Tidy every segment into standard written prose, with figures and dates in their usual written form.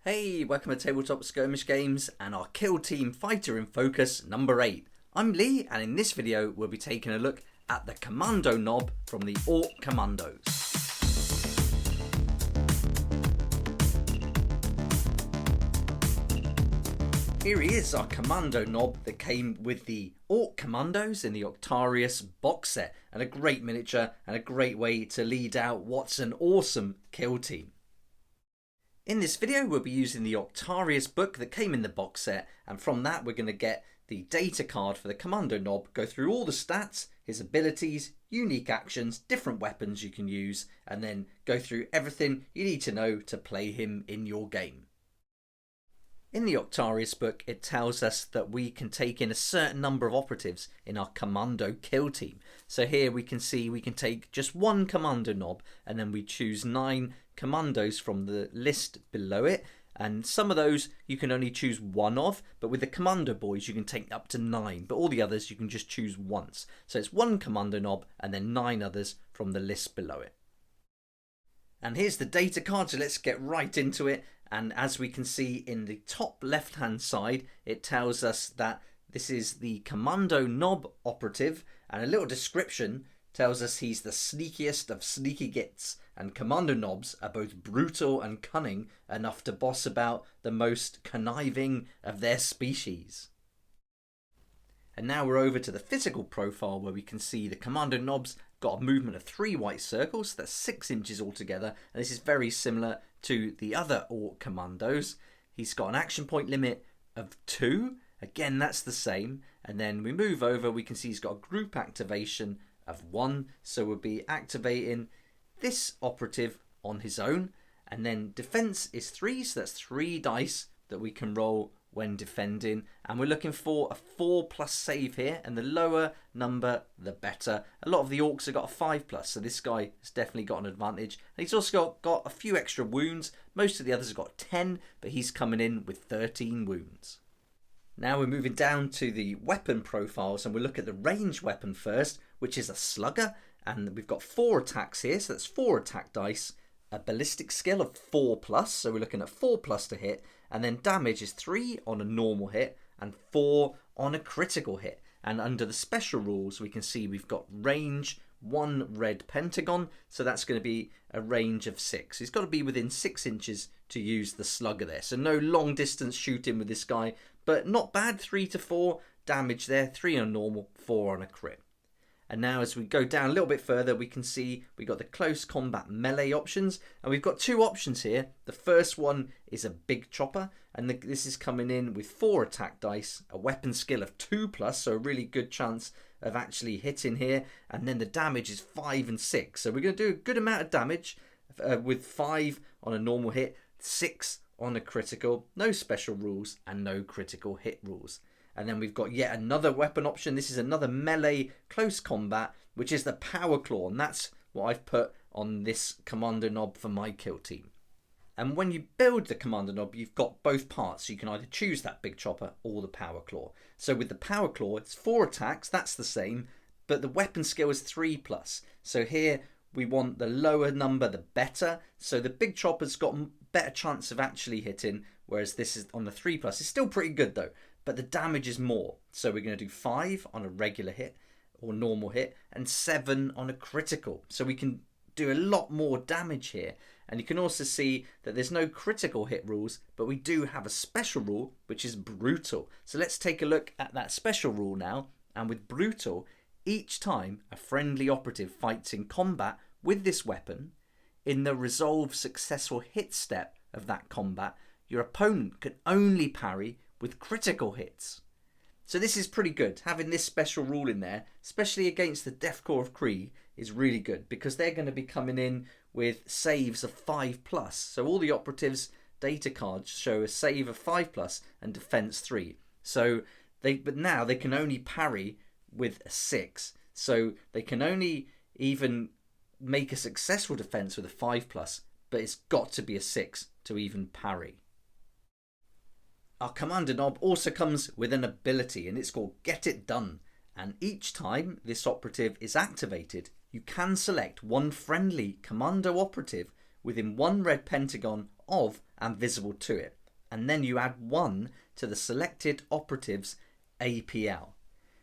Hey, welcome to Tabletop Skirmish Games and our Kill Team Fighter in Focus number 8. I'm Lee, and in this video we'll be taking a look at the Commando Nob from the ORK Commandos. Here he is, our Commando Nob that came with the ORK Commandos in the Octarius box set, and a great miniature and a great way to lead out what's an awesome kill team. In this video we'll be using the Octarius book that came in the box set, and from that we're going to get the data card for the Commando Nob, go through all the stats, his abilities, unique actions, different weapons you can use, and then go through everything you need to know to play him in your game. In the Octarius book it tells us that we can take in a certain number of operatives in our Commando kill team. So here we can see we can take just one Commando Nob, and then we choose 9 commandos from the list below it, and some of those you can only choose one of, but with the Commando boys you can take up to 9, but all the others you can just choose once. So it's one Commando Nob and then 9 others from the list below it. And here's the data card, so let's get right into it. And as we can see in the top left hand side, it tells us that this is the Commando Nob operative, and a little description tells us he's the sneakiest of sneaky gits, and Commando Nobs are both brutal and cunning enough to boss about the most conniving of their species. And now we're over to the physical profile, where we can see the Commando Nob's got a movement of 3 white circles, that's 6 inches altogether, and this is very similar to the other ORK Commandos. He's got an action point limit of 2, again that's the same, and then we move over, we can see he's got a group activation of 1, so we'll be activating this operative on his own, and then defense is 3, so that's 3 dice that we can roll when defending, and we're looking for a 4+ save here, and the lower number the better. A lot of the orcs have got a 5+, so this guy has definitely got an advantage, and he's also got a few extra wounds. Most of the others have got 10, but he's coming in with 13 wounds. Now we're moving down to the weapon profiles, and we'll look at the ranged weapon first, which is a slugger, and we've got 4 attacks here, so that's 4 attack dice, a ballistic skill of 4+, so we're looking at 4+ to hit, and then damage is 3 on a normal hit and 4 on a critical hit. And under the special rules we can see we've got range 1 red pentagon, so that's going to be a range of 6. He's got to be within 6 inches to use the slugger there, so no long distance shooting with this guy, but not bad. 3 to 4 damage there, 3 on a normal, 4 on a crit. And now as we go down a little bit further, we can see we've got the close combat melee options, and we've got 2 options here. The first one is a big chopper, and this is coming in with 4 attack dice, a weapon skill of 2+, so a really good chance of actually hitting here, and then the damage is 5 and 6. So we're going to do a good amount of damage with 5 on a normal hit, 6 on a critical, no special rules and no critical hit rules. And then we've got yet another weapon option. This is another melee close combat, which is the Power Claw, and that's what I've put on this Commando Nob for my kill team. And when you build the Commando Nob, you've got both parts, so you can either choose that big chopper or the Power Claw. So with the Power Claw, it's 4 attacks, that's the same, but the weapon skill is 3+. So here we want the lower number the better, so the big chopper's got a better chance of actually hitting, whereas this is on the 3+. It's still pretty good though, but the damage is more. So we're going to do 5 on a regular hit or normal hit and 7 on a critical. So we can do a lot more damage here. And you can also see that there's no critical hit rules, but we do have a special rule, which is brutal. So let's take a look at that special rule now. And with brutal, each time a friendly operative fights in combat with this weapon, in the resolve successful hit step of that combat, your opponent can only parry with critical hits. So this is pretty good. Having this special rule in there, especially against the Death Corps of Kree, is really good, because they're going to be coming in with saves of 5+. So all the operatives' data cards show a save of 5+ and defense 3. So but now they can only parry with a 6. So they can only even make a successful defense with a 5+, but it's got to be a 6 to even parry. Our Commando Nob also comes with an ability, and it's called Get It Done. And each time this operative is activated, you can select one friendly commando operative within 1 red pentagon of and visible to it. And then you add 1 to the selected operative's APL.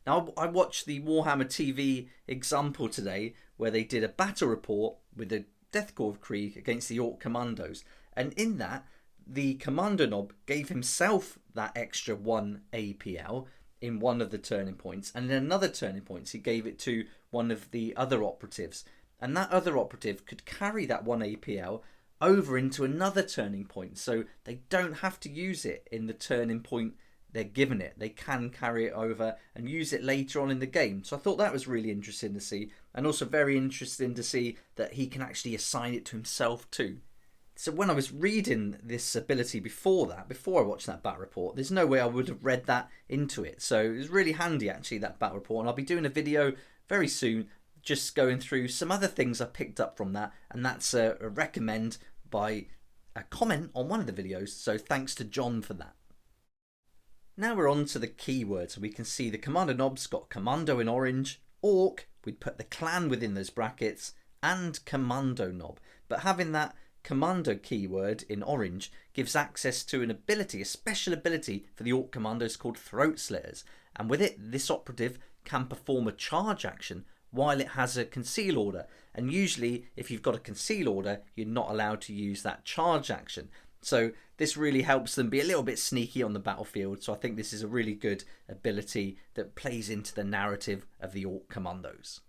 Now, I watched the Warhammer TV example today where they did a battle report with the Dovah Kruz against the Ork Commandos, and in that the Commando Nob gave himself that extra 1 APL in one of the turning points, and in another turning point he gave it to one of the other operatives, and that other operative could carry that 1 APL over into another turning point, so they don't have to use it in the turning point they're given it. They can carry it over and use it later on in the game. So I thought that was really interesting to see, and also very interesting to see that he can actually assign it to himself too. So when I was reading this ability before I watched that battle report, there's no way I would have read that into it. So it was really handy actually, that battle report, and I'll be doing a video very soon just going through some other things I picked up from that, and that's a recommend by a comment on one of the videos, so thanks to John for that. Now we're on to the keywords. We can see the Commando Nob's got Commando in orange, Ork, we'd put the clan within those brackets, and Commando Nob. But having that Commando keyword in orange gives access to an ability, a special ability for the Ork Commandos called Throat Slitters. And with it, this operative can perform a charge action while it has a conceal order. And usually, if you've got a conceal order, you're not allowed to use that charge action. So this really helps them be a little bit sneaky on the battlefield. So I think this is a really good ability that plays into the narrative of the Ork Commandos.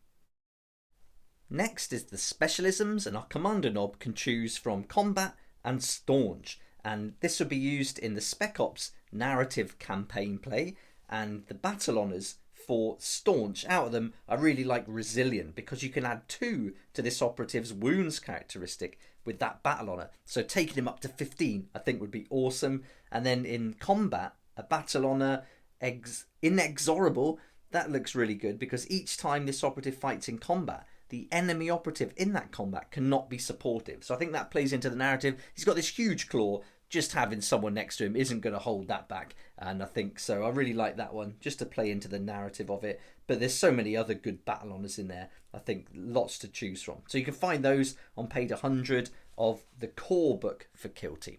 Next is the Specialisms, and our Commando Nob can choose from Combat and Staunch. And this will be used in the Spec Ops narrative campaign play, and the battle honours for Staunch. Out of them, I really like Resilient, because you can add 2 to this operative's wounds characteristic with that battle honour. So taking him up to 15 I think would be awesome. And then in Combat, a battle honour Inexorable, that looks really good, because each time this operative fights in combat, the enemy operative in that combat cannot be supportive. So I think that plays into the narrative. He's got this huge claw, just having someone next to him isn't going to hold that back, and I think so. I really like that one, just to play into the narrative of it. But there's so many other good battle honours in there, I think lots to choose from. So you can find those on page 100 of the core book for Kill Team.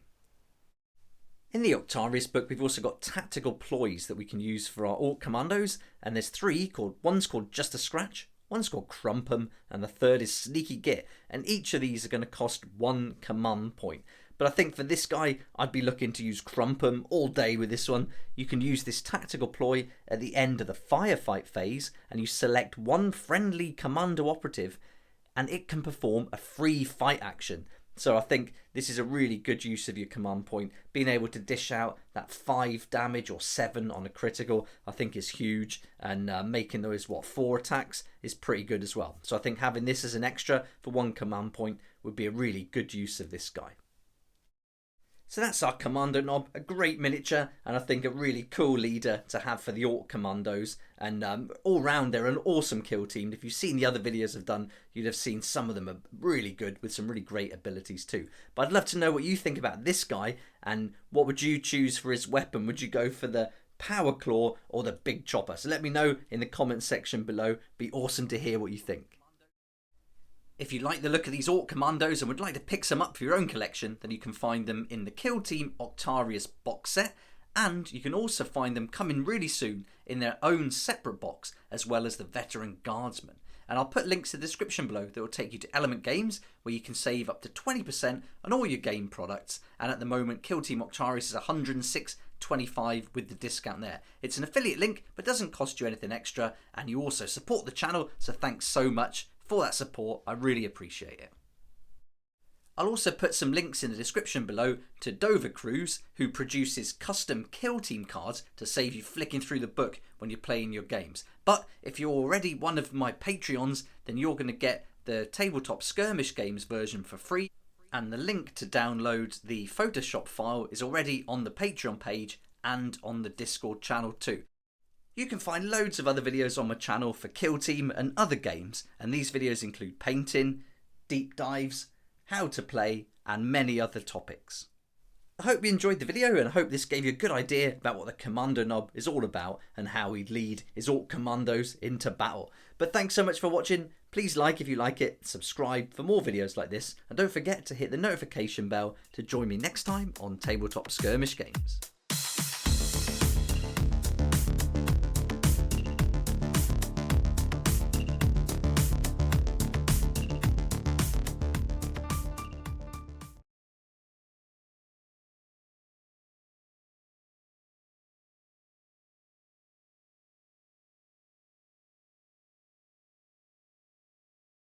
In the Octarius book, we've also got tactical ploys that we can use for our Ork Commandos, and there's 3 one's called Just a Scratch, one's called Crump 'em, and the third is Sneaky Git, and each of these are going to cost 1 command point. But I think for this guy, I'd be looking to use Crump 'em all day with this one. You can use this tactical ploy at the end of the firefight phase, and you select 1 friendly commando operative, and it can perform a free fight action. So I think this is a really good use of your command point. Being able to dish out that 5 damage or 7 on a critical, I think is huge, and making those 4 attacks is pretty good as well. So I think having this as an extra for 1 command point would be a really good use of this guy. So that's our Commando Nob, a great miniature, and I think a really cool leader to have for the Ork Commandos. And all round, they're an awesome kill team. If you've seen the other videos I've done, you'd have seen some of them are really good with some really great abilities too. But I'd love to know what you think about this guy, and what would you choose for his weapon? Would you go for the Power Claw or the Big Chopper? So let me know in the comment section below. Be awesome to hear what you think. If you like the look of these Ork Commandos and would like to pick some up for your own collection, then you can find them in the Kill Team Octarius box set, and you can also find them coming really soon in their own separate box, as well as the Veteran Guardsman. And I'll put links in the description below that will take you to Element Games, where you can save up to 20% on all your game products. And at the moment, Kill Team Octarius is $106.25 with the discount there. It's an affiliate link, but doesn't cost you anything extra, and you also support the channel, so thanks so much for that support. I really appreciate it. I'll also put some links in the description below to Dovah Kruz, who produces custom Kill Team cards to save you flicking through the book when you're playing your games. But if you're already one of my Patreons, then you're going to get the Tabletop Skirmish Games version for free, and the link to download the Photoshop file is already on the Patreon page and on the Discord channel too. You can find loads of other videos on my channel for Kill Team and other games, and these videos include painting, deep dives, how to play, and many other topics. I hope you enjoyed the video, and I hope this gave you a good idea about what the Commando Nob is all about and how he'd lead his Orc commandos into battle. But thanks so much for watching. Please like if you like it, subscribe for more videos like this, and don't forget to hit the notification bell to join me next time on Tabletop Skirmish Games.